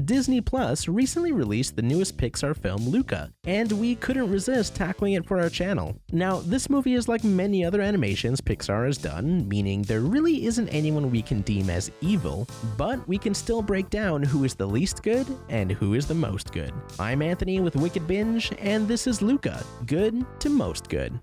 Disney Plus recently released the newest Pixar film Luca, and we couldn't resist tackling it for our channel. Now, this movie is like many other animations Pixar has done, meaning there really isn't anyone we can deem as evil, but we can still break down who is the least good and who is the most good. I'm Anthony with Wicked Binge, and this is Luca, good to most good.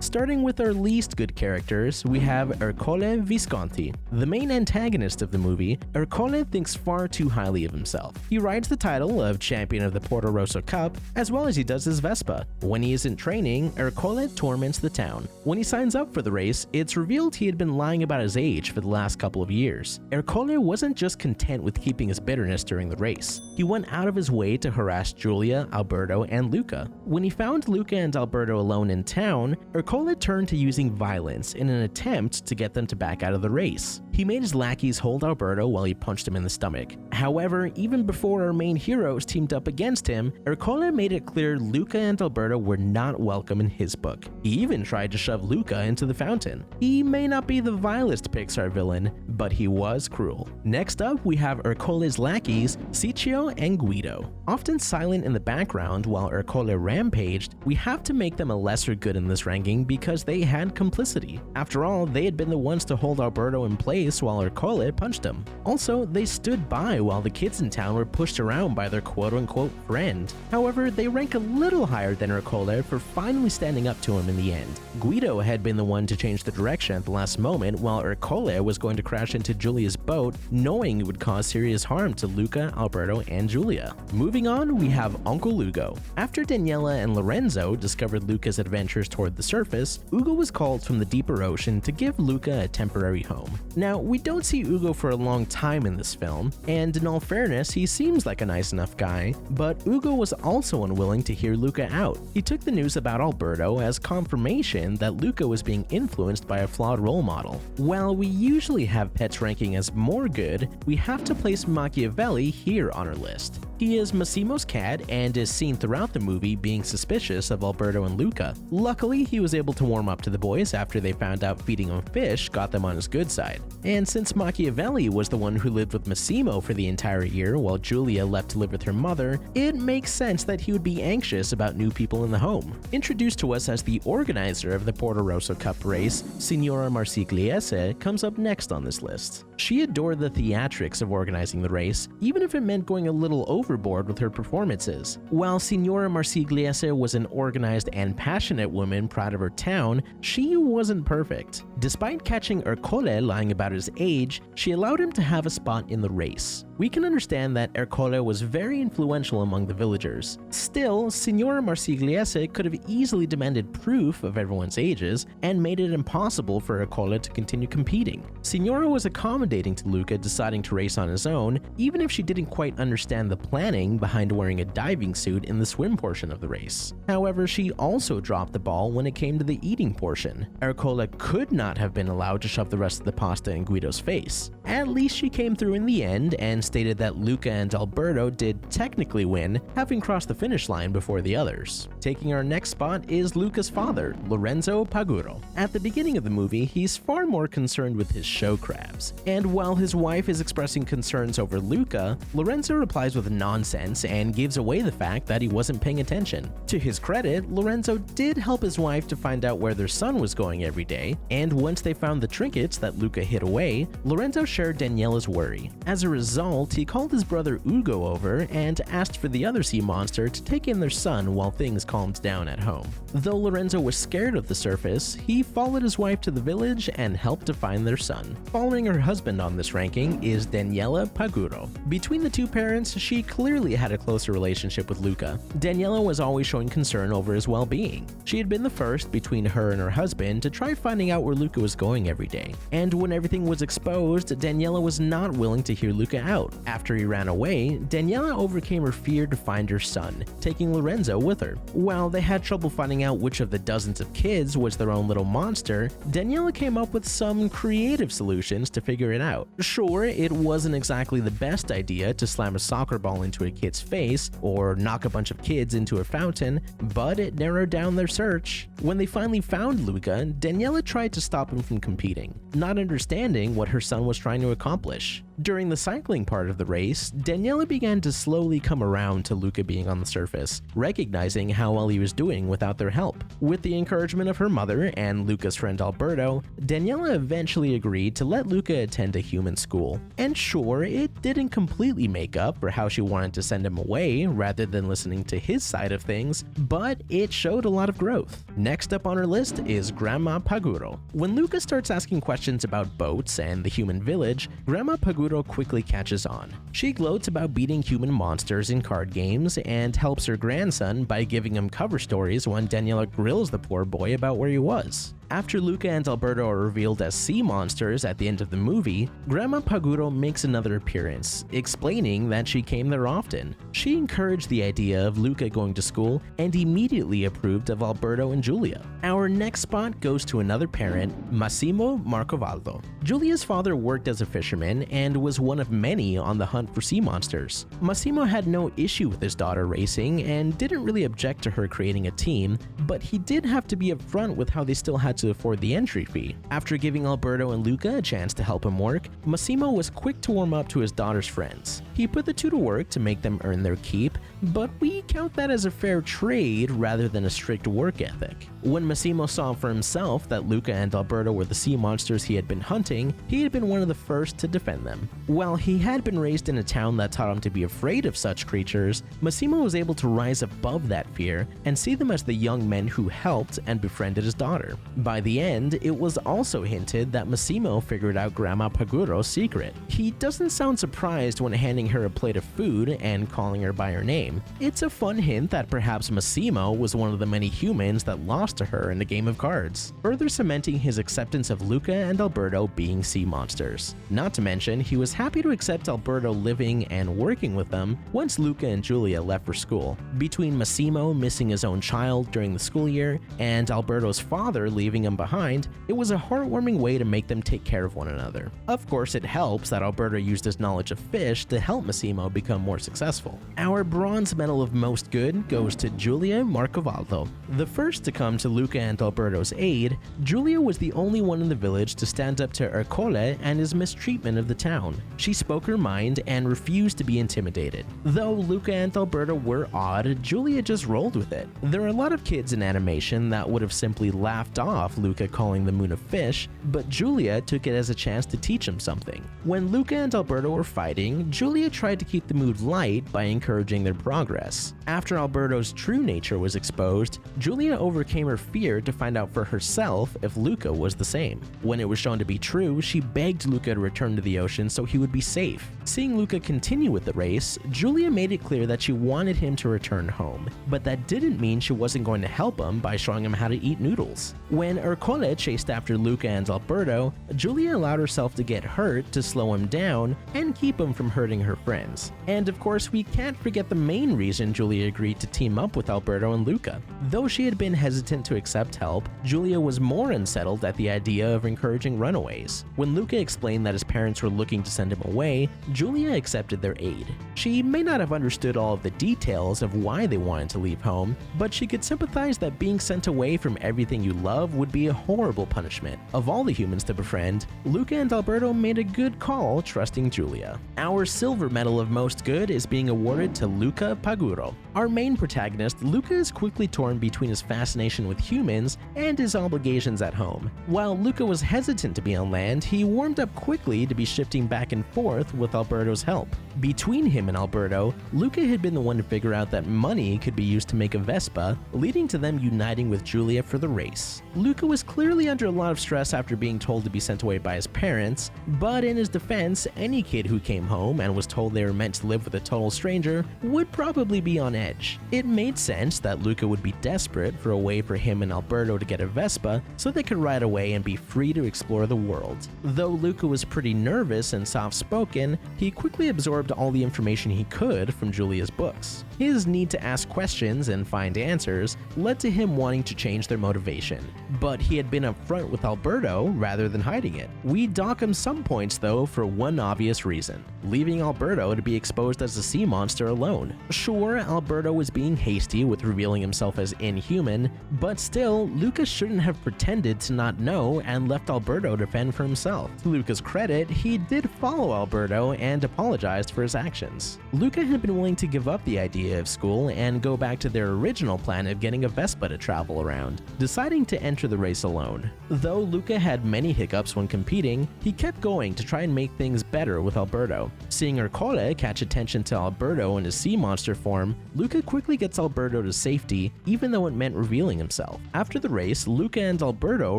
Starting with our least good characters, we have Ercole Visconti. The main antagonist of the movie, Ercole thinks far too highly of himself. He rides the title of champion of the Porto Rosso Cup, as well as he does his Vespa. When he isn't training, Ercole torments the town. When he signs up for the race, it's revealed he had been lying about his age for the last couple of years. Ercole wasn't just content with keeping his bitterness during the race. He went out of his way to harass Giulia, Alberto, and Luca. When he found Luca and Alberto alone in town, Ercole turned to using violence in an attempt to get them to back out of the race. He made his lackeys hold Alberto while he punched him in the stomach. However, even before our main heroes teamed up against him, Ercole made it clear Luca and Alberto were not welcome in his book. He even tried to shove Luca into the fountain. He may not be the vilest Pixar villain, but he was cruel. Next up, we have Ercole's lackeys, Ciccio and Guido. Often silent in the background while Ercole rampaged, we have to make them a lesser good in this ranking because they had complicity. After all, they had been the ones to hold Alberto in place while Ercole punched him. Also, they stood by while the kids in town were pushed around by their quote-unquote friend. However, they rank a little higher than Ercole for finally standing up to him in the end. Guido had been the one to change the direction at the last moment while Ercole was going to crash into Giulia's boat, knowing it would cause serious harm to Luca, Alberto, and Giulia. Moving on, we have Uncle Lugo. After Daniela and Lorenzo discovered Luca's adventures toward the surface, Ugo was called from the deeper ocean to give Luca a temporary home. Now, we don't see Ugo for a long time in this film, and in all fairness, he seems like a nice enough guy, but Ugo was also unwilling to hear Luca out. He took the news about Alberto as confirmation that Luca was being influenced by a flawed role model. While we usually have pets ranking as more good, we have to place Machiavelli here on our list. He is Massimo's cat and is seen throughout the movie being suspicious of Alberto and Luca. Luckily, he was able to warm up to the boys after they found out feeding them fish got them on his good side. And since Machiavelli was the one who lived with Massimo for the entire year while Giulia left to live with her mother, it makes sense that he would be anxious about new people in the home. Introduced to us as the organizer of the Porto Rosso Cup race, Senora Marcigliese comes up next on this list. She adored the theatrics of organizing the race, even if it meant going a little overboard with her performances. While Senora Marcigliese was an organized and passionate woman proud of her town, she wasn't perfect. Despite catching Ercole lying about his age, she allowed him to have a spot in the race. We can understand that Ercole was very influential among the villagers. Still, Senora Marcigliese could have easily demanded proof of everyone's ages and made it impossible for Ercole to continue competing. Senora was accommodating to Luca deciding to race on his own, even if she didn't quite understand the planning behind wearing a diving suit in the swim portion of the race. However, she also dropped the ball when it came to the eating portion. Arcola could not have been allowed to shove the rest of the pasta in Guido's face. At least she came through in the end and stated that Luca and Alberto did technically win, having crossed the finish line before the others. Taking our next spot is Luca's father, Lorenzo Paguro. At the beginning of the movie, he's far more concerned with his show crabs. And while his wife is expressing concerns over Luca, Lorenzo replies with nonsense and gives away the fact that he wasn't paying attention. To his credit, Lorenzo did help his wife to find out where their son was going every day, and once they found the trinkets that Luca hid away, Lorenzo shared Daniela's worry. As a result, he called his brother Ugo over and asked for the other sea monster to take in their son while things calmed down at home. Though Lorenzo was scared of the surface, he followed his wife to the village and helped to find their son. Following her husband on this ranking is Daniela Paguro. Between the two parents, she clearly had a closer relationship with Luca. Daniela was always showing concern over his well-being. She had been the first between her and her husband to try finding out where Luca was going every day. And when everything was exposed, Daniela was not willing to hear Luca out. out. After he ran away, Daniela overcame her fear to find her son, taking Lorenzo with her. While they had trouble finding out which of the dozens of kids was their own little monster, Daniela came up with some creative solutions to figure it out. Sure, it wasn't exactly the best idea to slam a soccer ball into a kid's face or knock a bunch of kids into a fountain, but it narrowed down their search. When they finally found Luca, Daniela tried to stop him from competing, not understanding what her son was trying to accomplish. During the cycling part of the race, Daniela began to slowly come around to Luca being on the surface, recognizing how well he was doing without their help. With the encouragement of her mother and Luca's friend Alberto, Daniela eventually agreed to let Luca attend a human school. And sure, it didn't completely make up for how she wanted to send him away rather than listening to his side of things, but it showed a lot of growth. Next up on her list is Grandma Paguro. When Luca starts asking questions about boats and the human village, Grandma Paguro quickly catches on. She gloats about beating human monsters in card games and helps her grandson by giving him cover stories when Daniela grills the poor boy about where he was. After Luca and Alberto are revealed as sea monsters at the end of the movie, Grandma Paguro makes another appearance, explaining that she came there often. She encouraged the idea of Luca going to school and immediately approved of Alberto and Giulia. Our next spot goes to another parent, Massimo Marcovaldo. Giulia's father worked as a fisherman and was one of many on the hunt for sea monsters. Massimo had no issue with his daughter racing and didn't really object to her creating a team, but he did have to be upfront with how they still had to afford the entry fee. After giving Alberto and Luca a chance to help him work, Massimo was quick to warm up to his daughter's friends. He put the two to work to make them earn their keep, but we count that as a fair trade rather than a strict work ethic. When Massimo saw for himself that Luca and Alberto were the sea monsters he had been hunting, he had been one of the first to defend them. While he had been raised in a town that taught him to be afraid of such creatures, Massimo was able to rise above that fear and see them as the young men who helped and befriended his daughter. By the end, it was also hinted that Massimo figured out Grandma Paguro's secret. He doesn't sound surprised when handing her a plate of food and calling her by her name. It's a fun hint that perhaps Massimo was one of the many humans that lost to her in a game of cards, further cementing his acceptance of Luca and Alberto being sea monsters. Not to mention, he was happy to accept Alberto living and working with them once Luca and Giulia left for school. Between Massimo missing his own child during the school year and Alberto's father leaving him behind, it was a heartwarming way to make them take care of one another. Of course, it helps that Alberto used his knowledge of fish to help Massimo become more successful. Our bronze medal of most good goes to Giulia Marcovaldo. The first to come to Luca and Alberto's aid, Giulia was the only one in the village to stand up to Arcola and his mistreatment of the town. She spoke her mind and refused to be intimidated. Though Luca and Alberto were odd, Giulia just rolled with it. There are a lot of kids in animation that would have simply laughed off Luca calling the moon a fish, but Giulia took it as a chance to teach him something. When Luca and Alberto were fighting, Giulia tried to keep the mood light by encouraging their progress. After Alberto's true nature was exposed, Giulia overcame her fear to find out for herself if Luca was the same. When it was shown to be true, she begged Luca to return to the ocean so he would be safe. Seeing Luca continue with the race, Giulia made it clear that she wanted him to return home, but that didn't mean she wasn't going to help him by showing him how to eat noodles. When Arcola chased after Luca and Alberto, Giulia allowed herself to get hurt to slow him down and keep him from hurting her friends. And of course, we can't forget the main reason Giulia agreed to team up with Alberto and Luca. Though she had been hesitant to accept help, Giulia was more unsettled at the idea of encouraging runaways. When Luca explained that his parents were looking to send him away, Giulia accepted their aid. She may not have understood all of the details of why they wanted to leave home, but she could sympathize that being sent away from everything you love would be a horrible punishment. Of all the humans to befriend, Luca and Alberto made a good call trusting Giulia. Our silver medal of most good is being awarded to Luca Paguro. Our main protagonist, Luca, is quickly torn between his fascination with humans and his obligations at home. While Luca was hesitant to be on land, he warmed up quickly to be shifting back and forth with Alberto's help. Between him and Alberto, Luca had been the one to figure out that money could be used to make a Vespa, leading to them uniting with Giulia for the race. Luca was clearly under a lot of stress after being told to be sent away by his parents, but in his defense, any kid who came home and was told they were meant to live with a total stranger would probably be on edge. It made sense that Luca would be desperate for a way for him and Alberto to get a Vespa so they could ride away and be free to explore the world. Though Luca was pretty nervous and soft-spoken, he quickly absorbed all the information he could from Giulia's books. His need to ask questions and find answers led to him wanting to change their motivation, but he had been upfront with Alberto rather than hiding it. We dock him some points though for one obvious reason: leaving Alberto to be exposed as a sea monster alone. Sure, Alberto was being hasty with revealing himself as inhuman, but still, Luca shouldn't have pretended to not know and left Alberto to fend for himself. To Luca's credit, he did follow Alberto and apologized for his actions. Luca had been willing to give up the idea of school and go back to their original plan of getting a Vespa to travel around, deciding to enter the race alone. Though Luca had many hiccups when competing, he kept going to try and make things better with Alberto. Seeing Arcola catch attention to Alberto in his sea monster form, Luca quickly gets Alberto to safety, even though it meant revealing himself. After the race, Luca and Alberto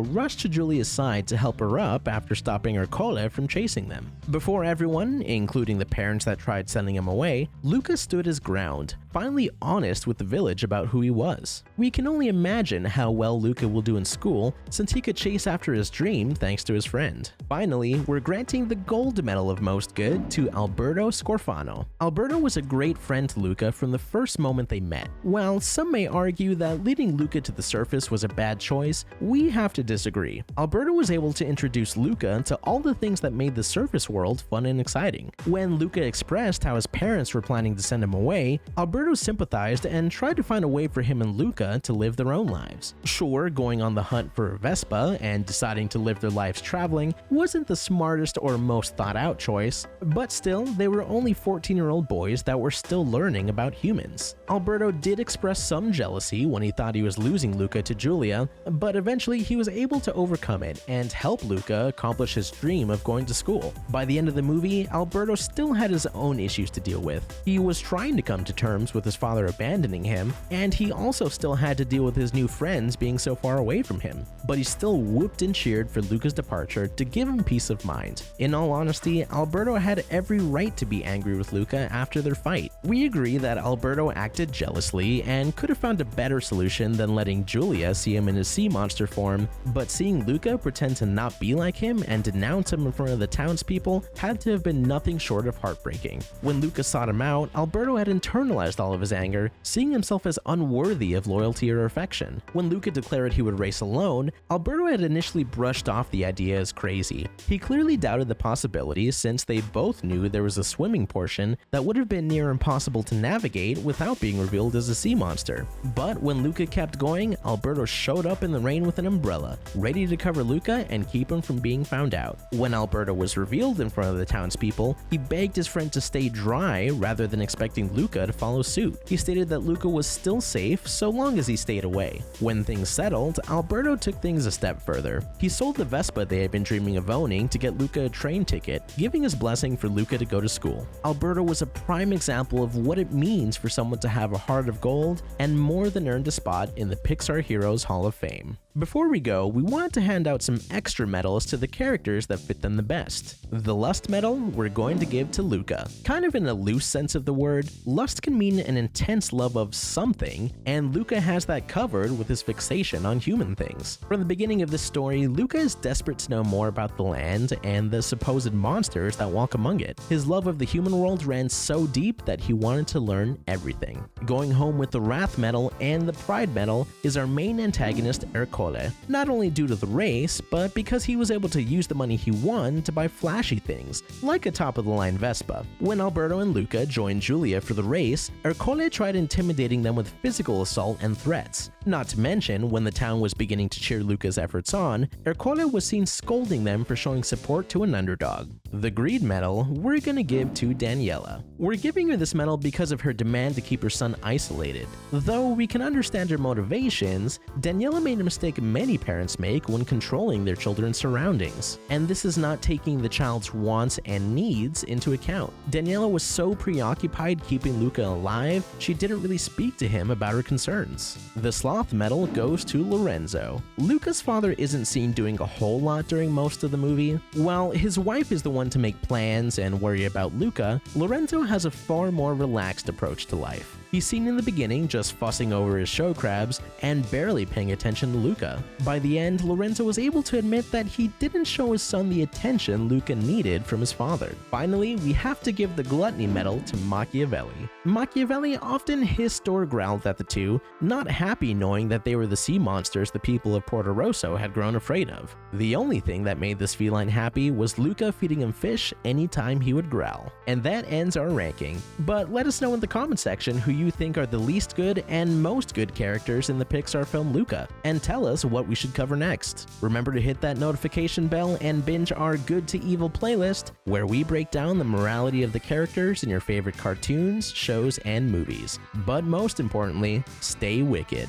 rush to Giulia's side to help her up after stopping Arcola from chasing them. Before everyone, including the parents that tried sending him away, Luca stood his ground, finally honest with the village about who he was. We can only imagine how well Luca will do in school since he could chase after his dream thanks to his friend. Finally, we're granting the gold medal of most good to Alberto Scorfano. Alberto was a great friend to Luca from the first moment they met. While some may argue that leading Luca to the surface was a bad choice, we have to disagree. Alberto was able to introduce Luca to all the things that made the surface world fun and exciting. When Luca expressed how his parents were planning to send him away, Alberto sympathized and tried to find a way for him and Luca to live their own lives. Sure, going on the hunt for a Vespa and deciding to live their lives traveling wasn't the smartest or most thought out choice, but still, they were only 14-year-old boys that were still learning about humans. Alberto did express some jealousy when he thought he was losing Luca to Giulia, but eventually he was able to overcome it and help Luca accomplish his dream of going to school. By the end of the movie, Alberto still had his own issues to deal with. He was trying to come to terms with his father abandoning him, and he also still had to deal with his new friends being so far away from him. But he still whooped and cheered for Luca's departure to give him peace of mind. In all honesty, Alberto had every right to be angry with Luca after their fight. We agree that Alberto acted jealously and could have found a better solution than letting Giulia see him in his sea monster form, but seeing Luca pretend to not be like him and denounce him in front of the townspeople had to have been nothing short of heartbreaking. When Luca sought him out, Alberto had internalized all of his anger, seeing himself as unworthy of loyalty or affection. When Luca declared he would race alone, Alberto had initially brushed off the idea as crazy. He clearly doubted the possibility since they both knew there was a swimming portion that would have been near impossible to navigate without being revealed as a sea monster. But when Luca kept going, Alberto showed up in the rain with an umbrella, ready to cover Luca and keep him from being found out. When Alberto was revealed in front of the townspeople, he begged his friend to stay dry rather than expecting Luca to follow suit. He stated that Luca was still safe so long as he stayed away. When things settled, Alberto took things a step further. He sold the Vespa they had been dreaming of owning to get Luca a train ticket, giving his blessing for Luca to go to school. Alberto was a prime example of what it means for someone to have a heart of gold and more than earned a spot in the Pixar Heroes Hall of Fame. Before we go, we wanted to hand out some extra medals to the characters that fit them the best. The Lust medal we're going to give to Luca. Kind of in a loose sense of the word, lust can mean an intense love of something, and Luca has that covered with his fixation on human things. From the beginning of this story, Luca is desperate to know more about the land and the supposed monsters that walk among it. His love of the human world ran so deep that he wanted to learn everything. Going home with the Wrath medal and the Pride medal is our main antagonist, Arcola. Not only due to the race, but because he was able to use the money he won to buy flashy things, like a top-of-the-line Vespa. When Alberto and Luca joined Giulia for the race, Arcola tried intimidating them with physical assault and threats. Not to mention, when the town was beginning to cheer Luca's efforts on, Arcola was seen scolding them for showing support to an underdog. The Greed medal we're gonna give to Daniela. We're giving her this medal because of her demand to keep her son isolated. Though we can understand her motivations, Daniela made a mistake many parents make when controlling their children's surroundings, and this is not taking the child's wants and needs into account. out. Daniela was so preoccupied keeping Luka alive, she didn't really speak to him about her concerns. The sloth medal goes to Lorenzo. Luka's father isn't seen doing a whole lot during most of the movie. While his wife is the one to make plans and worry about Luka, Lorenzo has a far more relaxed approach to life. He's seen in the beginning just fussing over his show crabs and barely paying attention to Luka. By the end, Lorenzo was able to admit that he didn't show his son the attention Luka needed from his father. Finally, we have to give the gluttony medal to Machiavelli. Machiavelli often hissed or growled at the two, not happy knowing that they were the sea monsters the people of Porto Rosso had grown afraid of. The only thing that made this feline happy was Luka feeding him fish anytime he would growl. And that ends our ranking. But let us know in the comment section who you think are the least good and most good characters in the Pixar film Luca, and tell us what we should cover next. Remember to hit that notification bell and binge our Good to Evil playlist, where we break down the morality of the characters in your favorite cartoons, shows, and movies. But most importantly, stay wicked.